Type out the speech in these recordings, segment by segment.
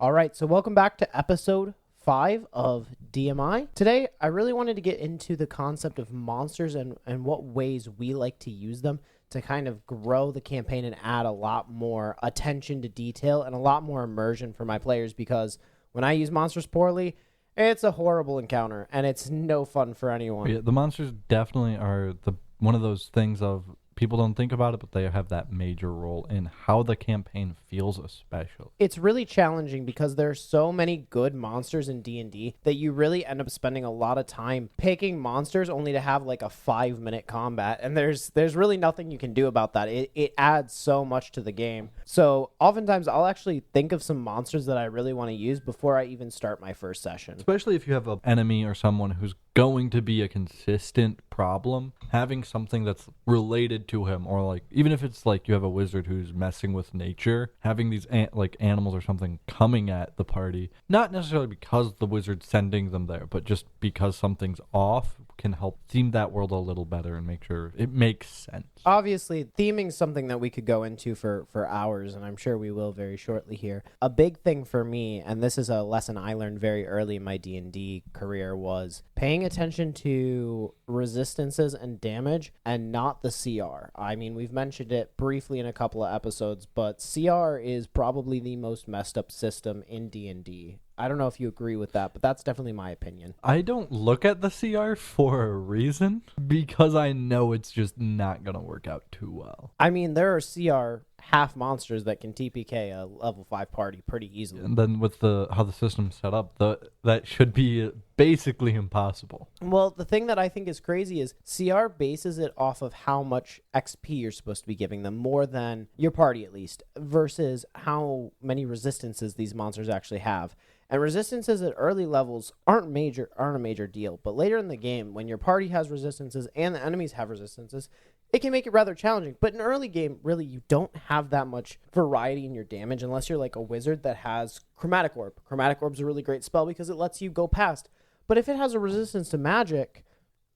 All right, so welcome back to episode 5 of DMI. Today, I really wanted to get into the concept of monsters and what ways we like to use them to kind of grow the campaign and add a lot more attention to detail and a lot more immersion for my players, because when I use monsters poorly, it's a horrible encounter and it's no fun for anyone. Yeah, the monsters definitely are one of those things of people don't think about it, but they have that major role in how the campaign feels, especially. It's really challenging because there's so many good monsters in D&D that you really end up spending a lot of time picking monsters only to have like a 5-minute combat, and there's really nothing you can do about that. It adds so much to the game. So oftentimes I'll actually think of some monsters that I really want to use before I even start my first session. Especially if you have an enemy or someone who's going to be a consistent problem, having something that's related to him, or like even if it's like you have a wizard who's messing with nature, having these like animals or something coming at the party, not necessarily because the wizard's sending them there, but just because something's off, can help theme that world a little better and make sure it makes sense. Obviously, theming is something that we could go into for hours, and I'm sure we will very shortly here. A big thing for me, and this is a lesson I learned very early in my D&D career, was paying attention to resistances and damage and not the CR. I mean, we've mentioned it briefly in a couple of episodes, but CR is probably the most messed up system in D&D. I don't know if you agree with that, but that's definitely my opinion. I don't look at the CR for a reason, because I know it's just not going to work out too well. I mean, there are CR half monsters that can TPK a level 5 party pretty easily. And then with how the system's set up, that should be basically impossible. Well, the thing that I think is crazy is CR bases it off of how much XP you're supposed to be giving them, more than your party at least, versus how many resistances these monsters actually have. And resistances at early levels aren't a major deal, but later in the game, when your party has resistances and the enemies have resistances, it can make it rather challenging. But in early game, really, you don't have that much variety in your damage unless you're like a wizard that has Chromatic Orb. Chromatic Orb's a really great spell because it lets you go past. But if it has a resistance to magic,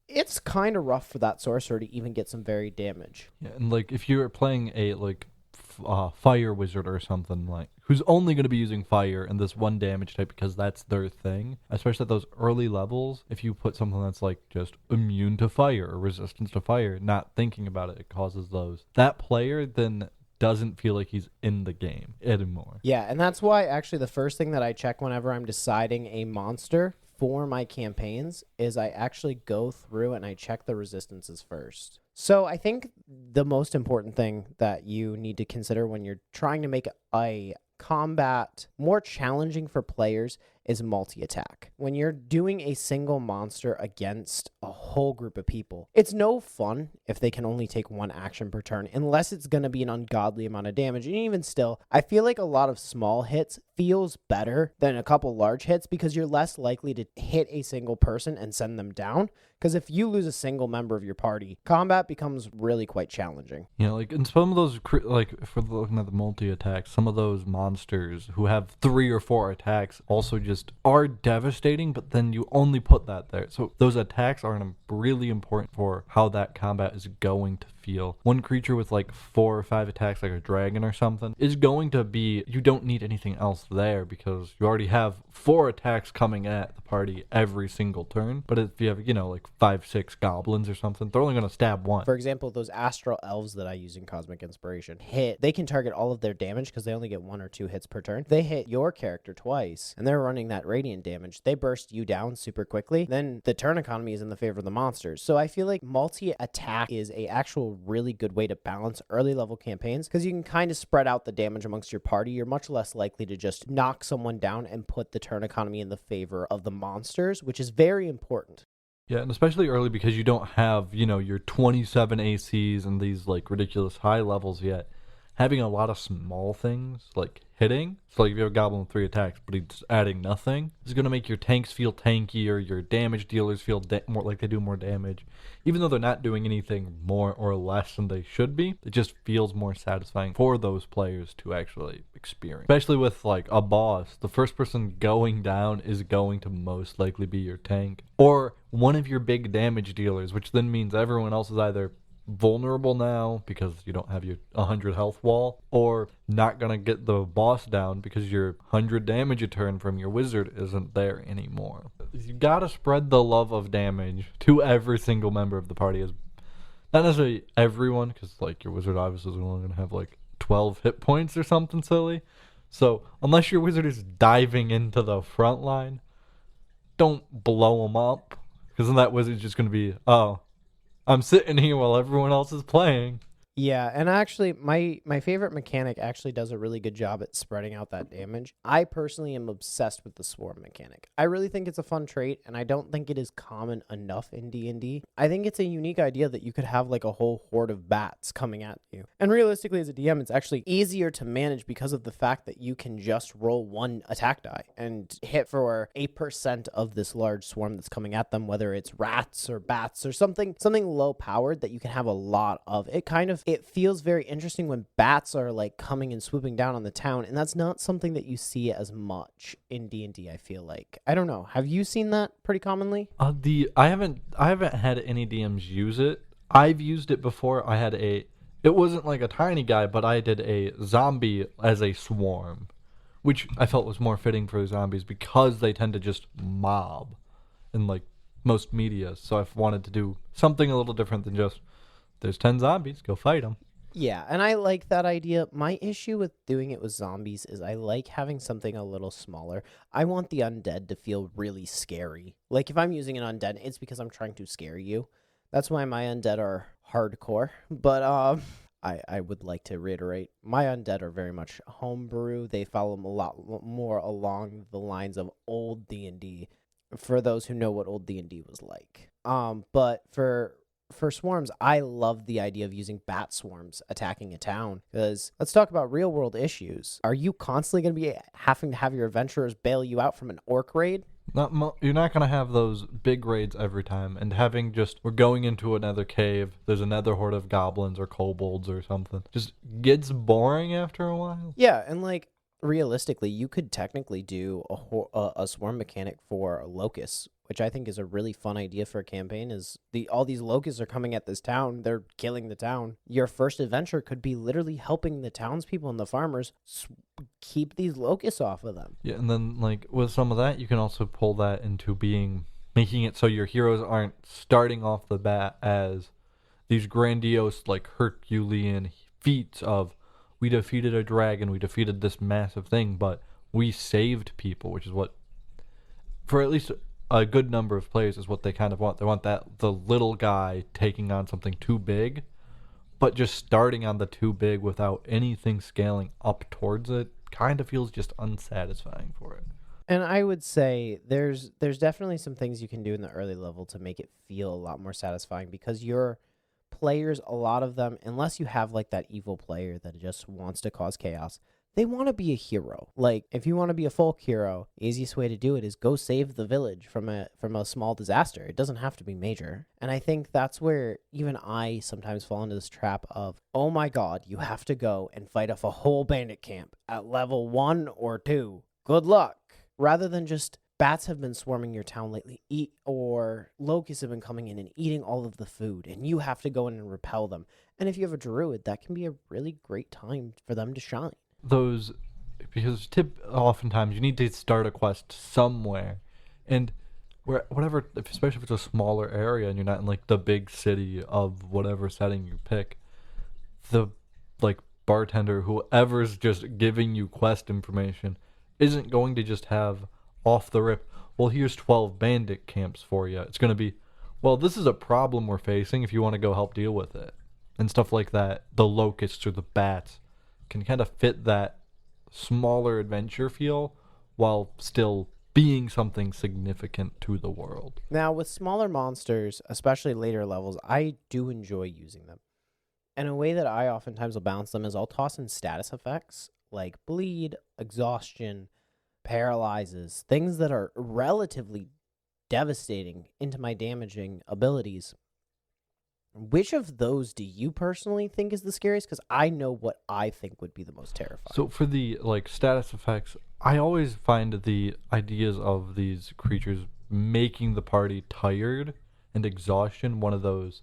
it's kind of rough for that sorcerer to even get some varied damage. Yeah, and like if you're playing a fire wizard or something, like who's only going to be using fire and this one damage type because that's their thing, especially at those early levels, if you put something that's like just immune to fire or resistance to fire, not thinking about it, it causes those. That player then doesn't feel like he's in the game anymore. Yeah, and that's why actually the first thing that I check whenever I'm deciding a monster for my campaigns is I actually go through and I check the resistances first. So I think the most important thing that you need to consider when you're trying to make a combat more challenging for players is multi-attack. When you're doing a single monster against a whole group of people, it's no fun if they can only take one action per turn, unless it's going to be an ungodly amount of damage. And even still, I feel like a lot of small hits feels better than a couple large hits because you're less likely to hit a single person and send them down. Because if you lose a single member of your party, combat becomes really quite challenging. Yeah, like in some of those, like if we're looking at the multi-attacks, some of those monsters who have 3 or 4 attacks also just are devastating, but then you only put that there. So those attacks are really important for how that combat is going to feel. One creature with like 4 or 5 attacks, like a dragon or something, is going to be, you don't need anything else there because you already have 4 attacks coming at the party every single turn. But if you have, like 5, 6 goblins or something, they're only going to stab one. For example, those astral elves that I use in Cosmic Inspiration they can target all of their damage because they only get 1 or 2 hits per turn. They hit your character twice and they're running that radiant damage. They burst you down super quickly. Then the turn economy is in the favor of the monsters. So I feel like multi-attack is a actual really good way to balance early level campaigns because you can kind of spread out the damage amongst your party. You're much less likely to just knock someone down and put the turn economy in the favor of the monsters, which is very important. Yeah, and especially early because you don't have, your 27 ACs and these like ridiculous high levels yet. Having a lot of small things like hitting, so like if you have a goblin with 3 attacks but he's adding nothing, is going to make your tanks feel tankier, your damage dealers feel more like they do more damage. Even though they're not doing anything more or less than they should be, it just feels more satisfying for those players to actually experience. Especially with like a boss, the first person going down is going to most likely be your tank or one of your big damage dealers, which then means everyone else is either vulnerable now because you don't have your 100 health wall, or not gonna get the boss down because your 100 damage a turn from your wizard isn't there anymore. You gotta spread the love of damage to every single member of the party, as not necessarily everyone, because like your wizard obviously is only gonna have like 12 hit points or something silly. So unless your wizard is diving into the front line, don't blow them up, because then that wizard's just gonna be, oh, I'm sitting here while everyone else is playing. Yeah, and actually, my favorite mechanic actually does a really good job at spreading out that damage. I personally am obsessed with the swarm mechanic. I really think it's a fun trait, and I don't think it is common enough in D&D. I think it's a unique idea that you could have like a whole horde of bats coming at you. And realistically, as a DM, it's actually easier to manage because of the fact that you can just roll one attack die and hit for 8% of this large swarm that's coming at them, whether it's rats or bats or something low powered that you can have a lot of. It feels very interesting when bats are like coming and swooping down on the town, and that's not something that you see as much in D&D, I feel like. I don't know. Have you seen that pretty commonly? I haven't had any DMs use it. I've used it before. It wasn't like a tiny guy, but I did a zombie as a swarm, which I felt was more fitting for zombies because they tend to just mob in like most media. So I wanted to do something a little different than just, there's 10 zombies, go fight them. Yeah, and I like that idea. My issue with doing it with zombies is I like having something a little smaller. I want the undead to feel really scary. Like if I'm using an undead, it's because I'm trying to scare you. That's why my undead are hardcore. But I would like to reiterate, my undead are very much homebrew. They follow a lot more along the lines of old D&D, for those who know what old D&D was like. But for swarms, I love the idea of using bat swarms attacking a town, because let's talk about real world issues. Are you constantly going to be having to have your adventurers bail you out from an orc raid? You're not going to have those big raids every time, and having just, we're going into another cave, there's another horde of goblins or kobolds or something, just gets boring after a while. Yeah, and like realistically, you could technically do a swarm mechanic for locusts, which I think is a really fun idea for a campaign. Is all these locusts are coming at this town, they're killing the town. Your first adventure could be literally helping the townspeople and the farmers keep these locusts off of them. Yeah, and then like with some of that, you can also pull that into making it so your heroes aren't starting off the bat as these grandiose like Herculean feats of, we defeated a dragon, we defeated this massive thing, but we saved people, which is what, for at least a good number of players, is what they kind of want. They want the little guy taking on something too big, but just starting on the too big without anything scaling up towards it kind of feels just unsatisfying for it. And I would say there's definitely some things you can do in the early level to make it feel a lot more satisfying, because your players, a lot of them, unless you have like that evil player that just wants to cause chaos, they want to be a hero. Like if you want to be a folk hero, the easiest way to do it is go save the village from a small disaster. It doesn't have to be major. And I think that's where even I sometimes fall into this trap of, oh my god, you have to go and fight off a whole bandit camp at level 1 or 2. Good luck. Rather than just, bats have been swarming your town lately, or locusts have been coming in and eating all of the food, and you have to go in and repel them. And if you have a druid, that can be a really great time for them to shine. Because oftentimes you need to start a quest somewhere, and whatever, especially if it's a smaller area and you're not in like the big city of whatever setting you pick, the like bartender, whoever's just giving you quest information, isn't going to just have off the rip, well, here's 12 bandit camps for you. It's going to be, well, this is a problem we're facing if you want to go help deal with it. And stuff like that. The locusts or the bats can kind of fit that smaller adventure feel while still being something significant to the world. Now, with smaller monsters, especially later levels, I do enjoy using them. And a way that I oftentimes will balance them is I'll toss in status effects like bleed, exhaustion, paralyzes, things that are relatively devastating into my damaging abilities. Which of those do you personally think is the scariest? Because I know what I think would be the most terrifying. So for the like status effects, I always find the ideas of these creatures making the party tired and exhaustion one of those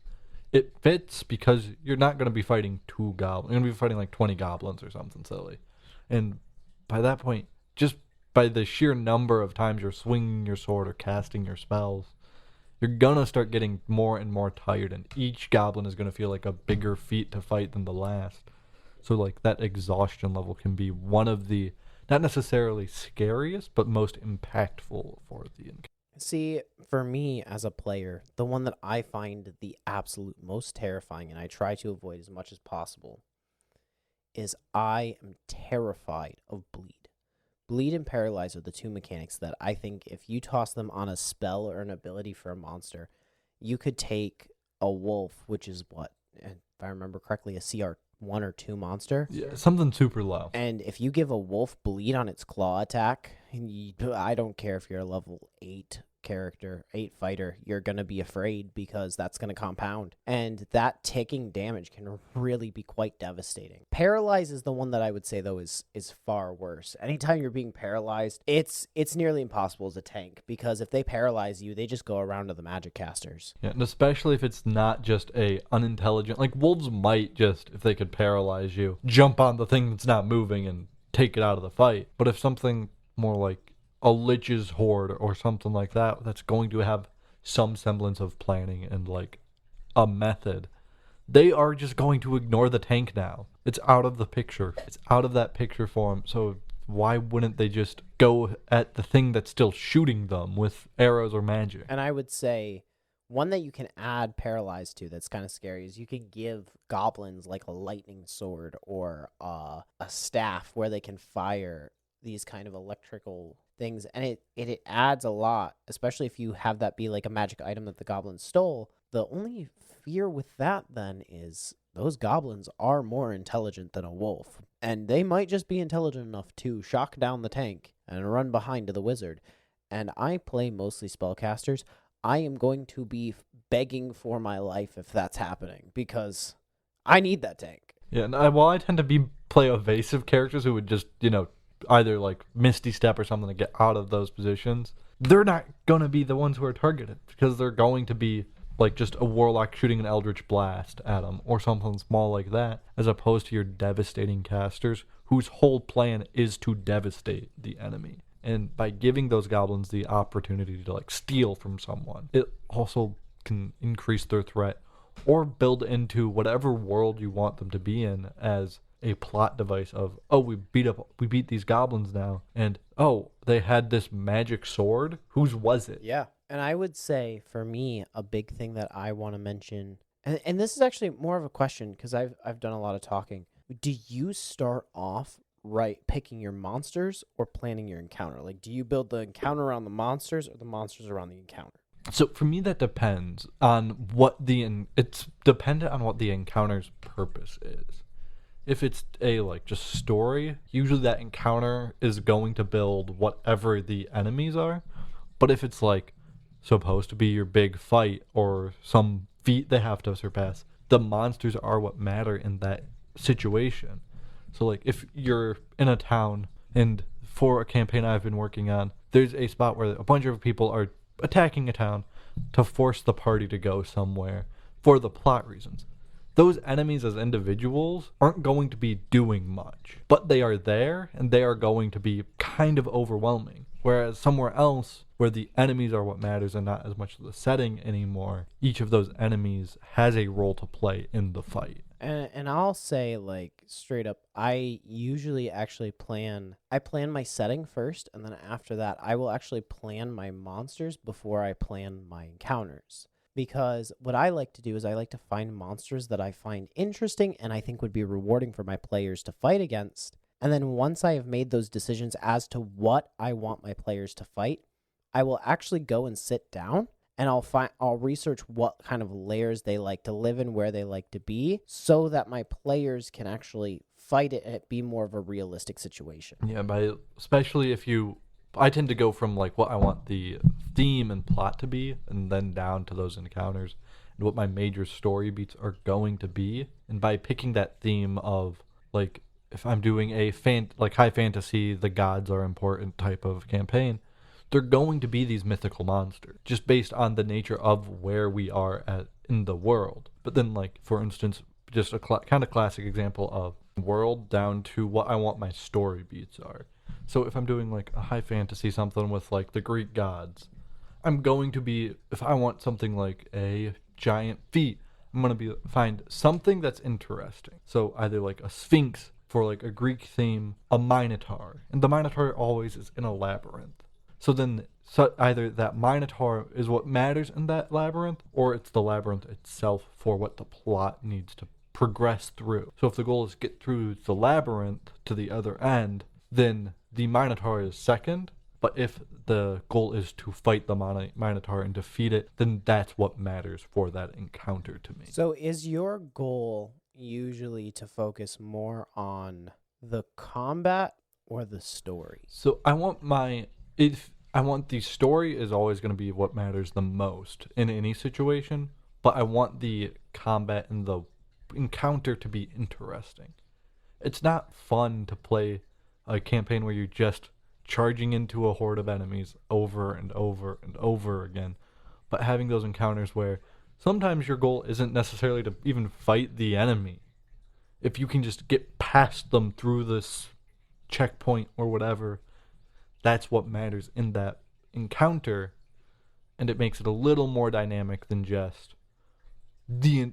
it fits because you're not going to be fighting 2 goblins. You're going to be fighting like 20 goblins or something silly. And by that point, just by the sheer number of times you're swinging your sword or casting your spells, you're going to start getting more and more tired, and each goblin is going to feel like a bigger feat to fight than the last. So like that exhaustion level can be one of the, not necessarily scariest, but most impactful for the encounter. See, for me as a player, the one that I find the absolute most terrifying and I try to avoid as much as possible is I am terrified of bleed. Bleed and paralyze are the two mechanics that I think if you toss them on a spell or an ability for a monster, you could take a wolf, which is what, if I remember correctly, a CR 1 or 2 monster. Yeah, something super low. And if you give a wolf bleed on its claw attack, I don't care if you're a level 8 character, 8 fighter, you're going to be afraid because that's going to compound. And that ticking damage can really be quite devastating. Paralyze is the one that I would say, though, is far worse. Anytime you're being paralyzed, it's nearly impossible as a tank, because if they paralyze you, they just go around to the magic casters. Yeah, and especially if it's not just a unintelligent, like wolves might just, if they could paralyze you, jump on the thing that's not moving and take it out of the fight. But if something more like a lich's horde or something like that, that's going to have some semblance of planning and like a method, they are just going to ignore the tank now. It's out of the picture. It's out of that picture form. So why wouldn't they just go at the thing that's still shooting them with arrows or magic? And I would say one that you can add paralyzed to that's kind of scary is you can give goblins like a lightning sword or a staff where they can fire these kind of electrical things, and it adds a lot, especially if you have that be like a magic item that the goblins stole. The only fear with that then is those goblins are more intelligent than a wolf, and they might just be intelligent enough to shock down the tank and run behind to the wizard. And I play mostly spellcasters. I am going to be begging for my life if that's happening, because I need that tank. Yeah, and I tend to play evasive characters who would just, either like Misty Step or something to get out of those positions, they're not going to be the ones who are targeted, because they're going to be like just a warlock shooting an eldritch blast at them or something small like that, as opposed to your devastating casters whose whole plan is to devastate the enemy. And by giving those goblins the opportunity to like steal from someone, it also can increase their threat or build into whatever world you want them to be in as a plot device of, oh, we beat these goblins now, and oh, they had this magic sword. Whose was it? Yeah. And I would say for me, a big thing that I want to mention, and this is actually more of a question because I've done a lot of talking. Do you start off picking your monsters or planning your encounter? Like, do you build the encounter around the monsters or the monsters around the encounter? So for me, that depends on it's dependent on what the encounter's purpose is. If it's a just story, usually that encounter is going to build whatever the enemies are. But if it's supposed to be your big fight or some feat they have to surpass, the monsters are what matter in that situation. So if you're in a town, and for a campaign I've been working on, there's a spot where a bunch of people are attacking a town to force the party to go somewhere for the plot reasons. Those enemies as individuals aren't going to be doing much, but they are there, and they are going to be kind of overwhelming. Whereas somewhere else, where the enemies are what matters and not as much the setting anymore, each of those enemies has a role to play in the fight. And I'll say, straight up, I usually actually plan my setting first, and then after that, I will actually plan my monsters before I plan my encounters. Because what I like to do is I like to find monsters that I find interesting and I think would be rewarding for my players to fight against. And then once I have made those decisions as to what I want my players to fight, I will actually go and sit down and I'll research what kind of layers they like to live in, where they like to be, so that my players can actually fight it and it be more of a realistic situation. Yeah, especially if I tend to go from what I want the theme and plot to be, and then down to those encounters and what my major story beats are going to be. And by picking that theme of if I'm doing a high fantasy, the gods are important type of campaign, they're going to be these mythical monsters just based on the nature of where we are at in the world. But then, like, for instance, just a kind of classic example of world down to what I want my story beats are. So if I'm doing like a high fantasy something with like the Greek gods, I'm going to be, if I want something like a giant feet, I'm going to be find something that's interesting. So either like a sphinx for like a Greek theme, a minotaur, and the minotaur always is in a labyrinth. So then either that minotaur is what matters in that labyrinth, or it's the labyrinth itself for what the plot needs to progress through. So if the goal is get through the labyrinth to the other end, then the minotaur is second. But if the goal is to fight the minotaur and defeat it, then that's what matters for that encounter to me. So is your goal usually to focus more on the combat or the story? So I want the story is always going to be what matters the most in any situation, but I want the combat and the encounter to be interesting. It's not fun to play a campaign where you're just charging into a horde of enemies over and over and over again, but having those encounters where sometimes your goal isn't necessarily to even fight the enemy. If you can just get past them through this checkpoint or whatever, that's what matters in that encounter, and it makes it a little more dynamic than just the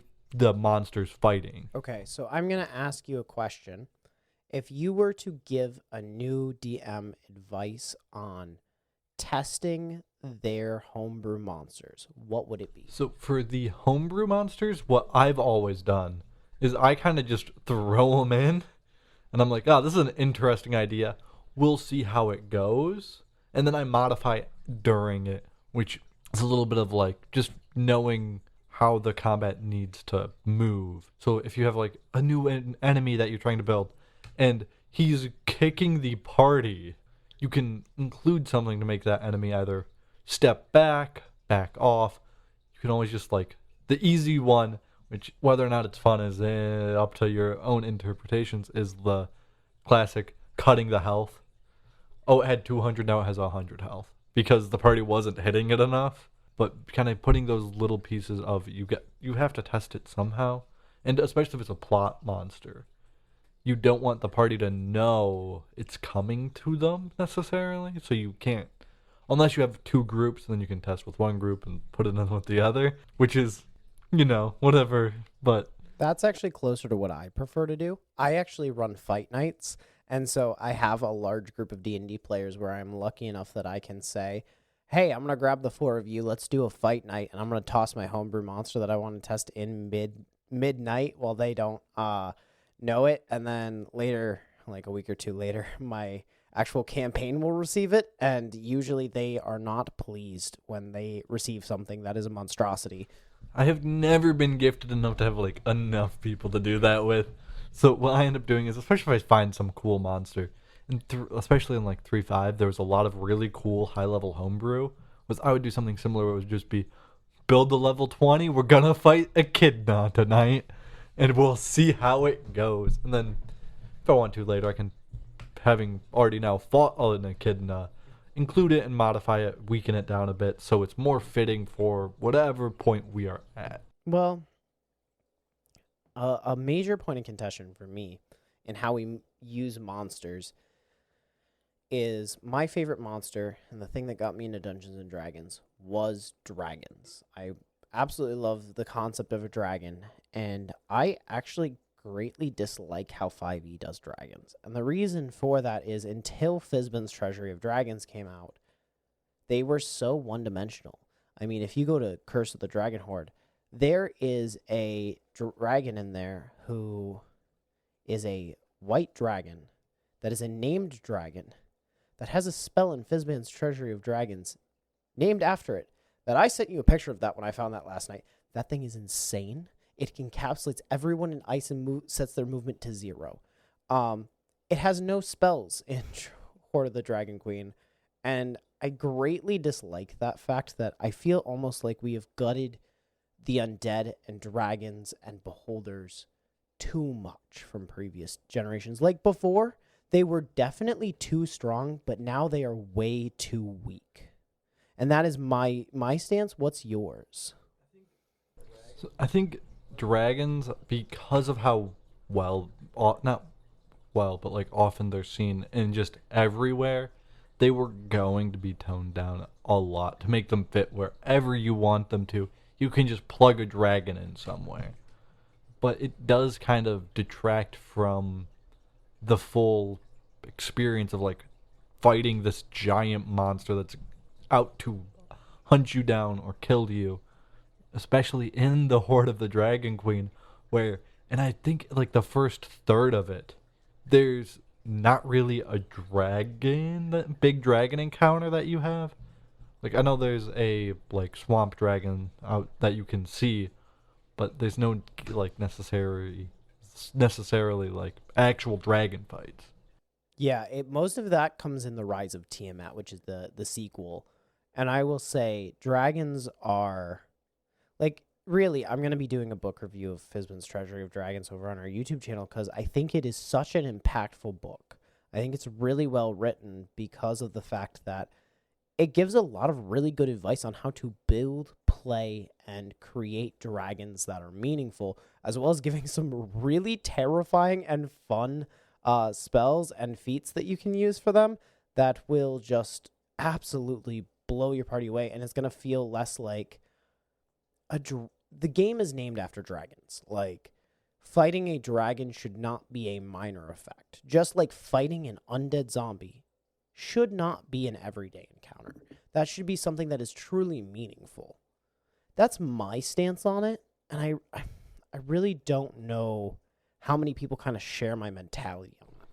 monsters fighting. Okay, so I'm going to ask you a question. If you were to give a new DM advice on testing their homebrew monsters, what would it be? So for the homebrew monsters, what I've always done is I kind of just throw them in, and I'm like, oh, this is an interesting idea. We'll see how it goes. And then I modify during it, which is a little bit of like just knowing how the combat needs to move. So if you have like a new enemy that you're trying to build, and he's kicking the party, you can include something to make that enemy either step back off. You can always just like the easy one, which whether or not it's fun is up to your own interpretations, is the classic cutting the health. Oh, it had 200, now it has 100 health because the party wasn't hitting it enough. But kind of putting those little pieces of you have to test it somehow, and especially if it's a plot monster. You don't want the party to know it's coming to them necessarily, so you can't. Unless you have two groups, then you can test with one group and put it in with the other, which is, whatever. But that's actually closer to what I prefer to do. I actually run fight nights, and so I have a large group of D&D players where I'm lucky enough that I can say, hey, I'm going to grab the four of you, let's do a fight night, and I'm going to toss my homebrew monster that I want to test in midnight while they don't know it, and then later, like a week or two later, my actual campaign will receive it, and usually they are not pleased when they receive something that is a monstrosity. I have never been gifted enough to have like enough people to do that with. So what I end up doing is, especially if I find some cool monster, and especially in like 3.5, there was a lot of really cool high-level homebrew, was I would do something similar where it would just be, build the level 20, we're gonna fight Echidna tonight, and we'll see how it goes. And then, if I want to later, I can, having already now fought an Echidna, include it and modify it, weaken it down a bit, so it's more fitting for whatever point we are at. Well, a major point of contention for me in how we use monsters is my favorite monster, and the thing that got me into Dungeons and Dragons was dragons. I absolutely love the concept of a dragon, and I actually greatly dislike how 5e does dragons. And the reason for that is until Fizban's Treasury of Dragons came out, they were so one-dimensional. I mean, if you go to Curse of the Dragon Horde, there is a dragon in there who is a white dragon that is a named dragon that has a spell in Fizban's Treasury of Dragons named after it. That I sent you a picture of that when I found that last night. That thing is insane. It encapsulates everyone in ice and sets their movement to 0. It has no spells in Horde of the Dragon Queen, and I greatly dislike that fact that I feel almost like we have gutted the undead and dragons and beholders too much from previous generations. Like before, They were definitely too strong, but now they are way too weak. And that is my stance. What's yours? So I think dragons, because of how not well, but like often they're seen in just everywhere, they were going to be toned down a lot to make them fit wherever you want them to. You can just plug a dragon in somewhere. But it does kind of detract from the full experience of like fighting this giant monster that's out to hunt you down or kill you, especially in the Horde of the Dragon Queen, where, and I think like the first third of it, there's not really a big dragon encounter that you have. Like I know there's a like swamp dragon out that you can see, but there's no like necessarily like actual dragon fights. Yeah, most of that comes in the Rise of Tiamat, which is the sequel. And I will say dragons are like really, I'm going to be doing a book review of Fizban's Treasury of Dragons over on our YouTube channel because I think it is such an impactful book. I think it's really well written because of the fact that it gives a lot of really good advice on how to build, play, and create dragons that are meaningful, as well as giving some really terrifying and fun spells and feats that you can use for them that will just absolutely blow your party away, and it's going to feel less like the game is named after dragons. Like, fighting a dragon should not be a minor effect. Just like fighting an undead zombie should not be an everyday encounter. That should be something that is truly meaningful. That's my stance on it, and I really don't know how many people kind of share my mentality on that.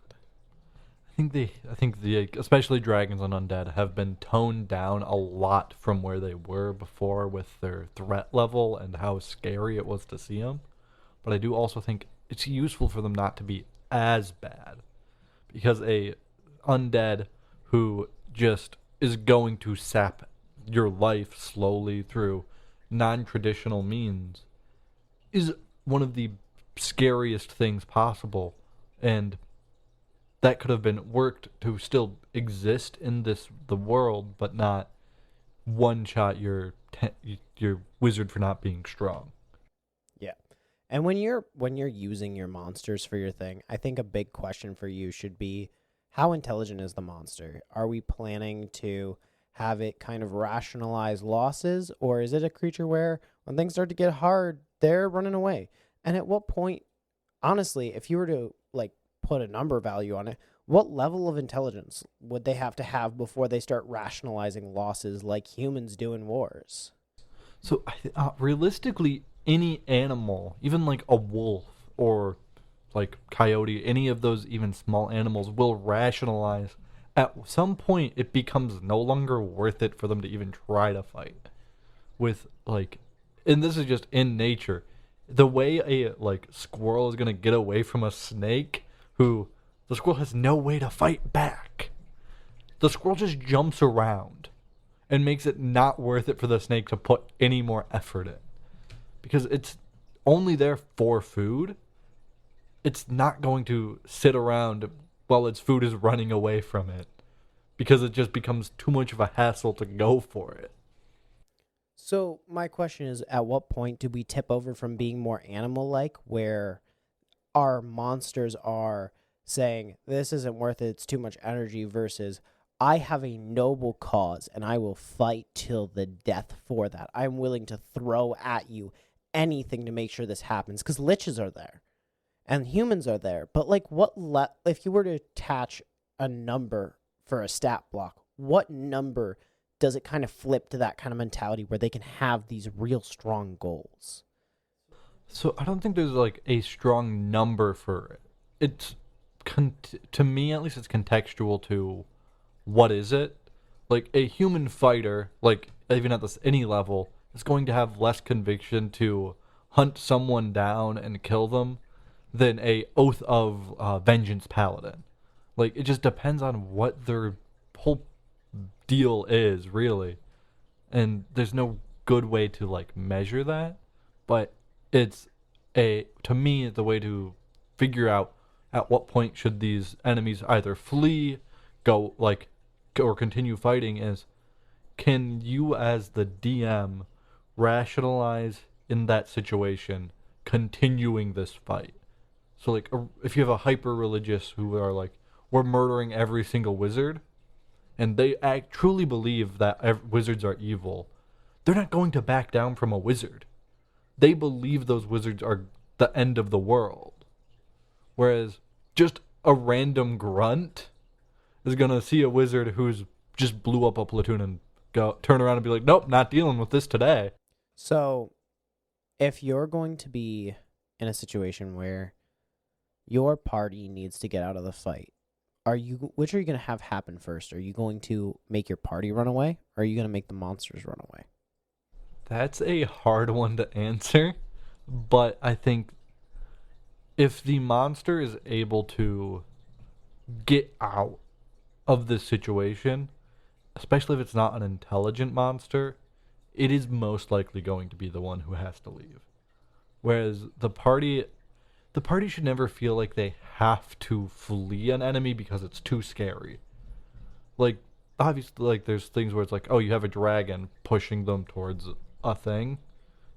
I think the especially dragons and undead have been toned down a lot from where they were before with their threat level and how scary it was to see them. But I do also think it's useful for them not to be as bad, because a undead who just is going to sap your life slowly through non-traditional means is one of the scariest things possible, and that could have been worked to still exist in the world, but not one shot your wizard for not being strong. Yeah. And when you're using your monsters for your thing, I think a big question for you should be, how intelligent is the monster? Are we planning to have it kind of rationalize losses, or is it a creature where when things start to get hard, they're running away? And at what point, honestly, if you were to like put a number value on it, what level of intelligence would they have to have before they start rationalizing losses like humans do in wars? So realistically, any animal, even like a wolf or like coyote, any of those even small animals will rationalize. At some point, it becomes no longer worth it for them to even try to fight. With like, and this is just in nature, the way a like squirrel is gonna get away from a snake, who the squirrel has no way to fight back. The squirrel just jumps around and makes it not worth it for the snake to put any more effort in, because it's only there for food. It's not going to sit around while its food is running away from it, because it just becomes too much of a hassle to go for it. So my question is, at what point do we tip over from being more animal-like, where our monsters are saying, this isn't worth it, it's too much energy, versus, I have a noble cause and I will fight till the death for that. I'm willing to throw at you anything to make sure this happens, because liches are there and humans are there. But like, if you were to attach a number for a stat block, what number does it kind of flip to that kind of mentality where they can have these real strong goals? So I don't think there's like a strong number for it. It's to me at least, it's contextual to what is it. Like a human fighter, like even at any level, is going to have less conviction to hunt someone down and kill them than a oath of vengeance paladin. Like, it just depends on what their whole deal is, really. And there's no good way to like measure that, but it's to me, the way to figure out at what point should these enemies either flee, or continue fighting is, can you as the DM rationalize in that situation continuing this fight? So like if you have a hyper religious who are like, we're murdering every single wizard, and they truly believe that wizards are evil, they're not going to back down from a wizard. They believe those wizards are the end of the world. Whereas just a random grunt is going to see a wizard who's just blew up a platoon and turn around and be like, nope, not dealing with this today. So if you're going to be in a situation where your party needs to get out of the fight, which are you going to have happen first? Are you going to make your party run away, or are you going to make the monsters run away? That's a hard one to answer, but I think if the monster is able to get out of this situation, especially if it's not an intelligent monster, it is most likely going to be the one who has to leave. Whereas the party should never feel like they have to flee an enemy because it's too scary. Like, obviously, like, there's things where it's like, oh, you have a dragon pushing them towards a thing,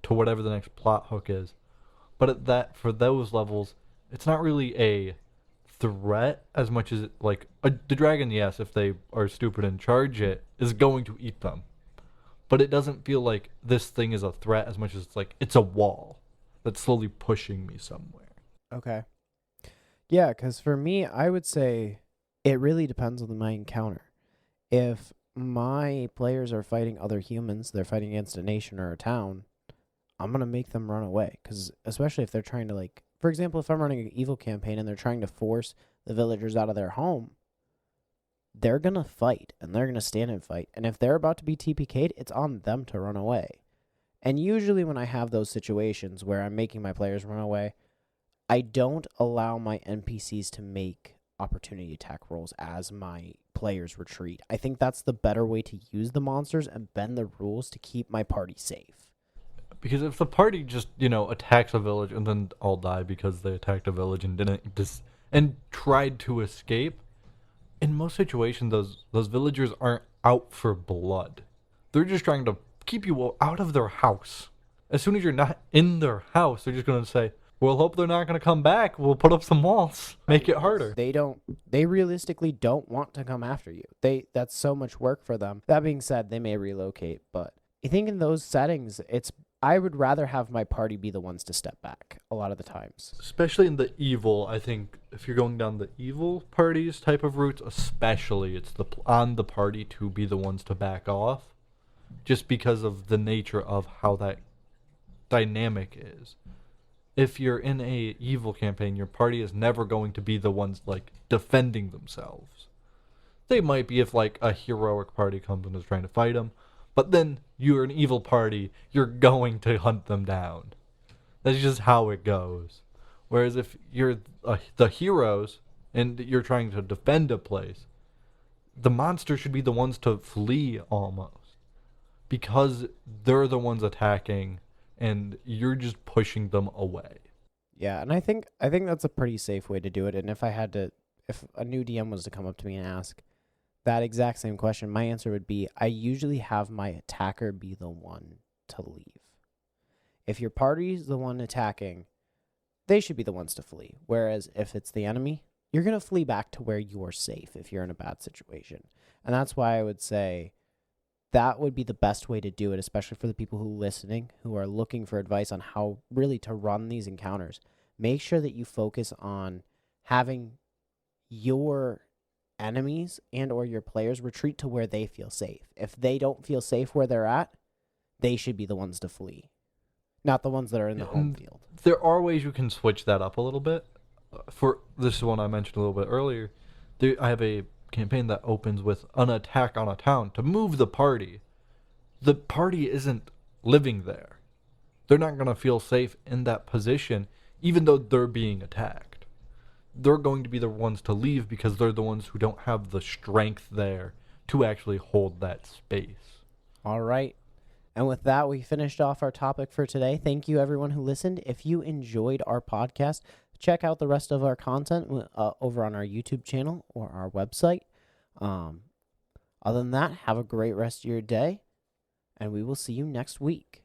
to whatever the next plot hook is. But for those levels, it's not really a threat as much as, like, the dragon, yes, if they are stupid and charge it, is going to eat them. But it doesn't feel like this thing is a threat as much as it's like, it's a wall that's slowly pushing me somewhere. Okay. Yeah, because for me, I would say it really depends on my encounter. If my players are fighting other humans, they're fighting against a nation or a town, I'm going to make them run away. Because especially if they're trying to, like, for example, if I'm running an evil campaign and they're trying to force the villagers out of their home, they're going to fight, and they're going to stand and fight. And if they're about to be TPK'd, it's on them to run away. And usually when I have those situations where I'm making my players run away, I don't allow my NPCs to make opportunity attack rolls as my players retreat. I think that's the better way to use the monsters and bend the rules to keep my party safe. Because if the party just, attacks a village and then all die because they attacked a village and and tried to escape, in most situations those villagers aren't out for blood. They're just trying to keep you out of their house. As soon as you're not in their house, they're just going to say, we'll hope they're not going to come back. We'll put up some walls. Make it harder. They realistically don't want to come after you. That's so much work for them. That being said, they may relocate, but I think in those settings, I would rather have my party be the ones to step back a lot of the times. Especially in the evil, I think if you're going down the evil parties type of routes, especially it's on the party to be the ones to back off, just because of the nature of how that dynamic is. If you're in a evil campaign, your party is never going to be the ones, like, defending themselves. They might be if, like, a heroic party comes and is trying to fight them, but then you're an evil party, you're going to hunt them down. That's just how it goes. Whereas if you're the heroes and you're trying to defend a place, the monsters should be the ones to flee almost. Because they're the ones attacking and you're just pushing them away. Yeah, and I think that's a pretty safe way to do it. And if a new DM was to come up to me and ask that exact same question, my answer would be, I usually have my attacker be the one to leave. If your party's the one attacking, they should be the ones to flee. Whereas if it's the enemy, you're going to flee back to where you're safe if you're in a bad situation. And that's why I would say that would be the best way to do it, especially for the people who are listening, who are looking for advice on how really to run these encounters. Make sure that you focus on having your enemies and or your players retreat to where they feel safe. If they don't feel safe where they're at, they should be the ones to flee, not the ones that are in the home field. There are ways you can switch that up a little bit. For this one I mentioned a little bit earlier, I have a campaign that opens with an attack on a town to move the party. The party isn't living there. They're not going to feel safe in that position, even though they're being attacked. They're going to be the ones to leave because they're the ones who don't have the strength there to actually hold that space. All right. And with that, we finished off our topic for today. Thank you, everyone who listened. If you enjoyed our podcast, check out the rest of our content over on our YouTube channel or our website. Other than that, have a great rest of your day, and we will see you next week.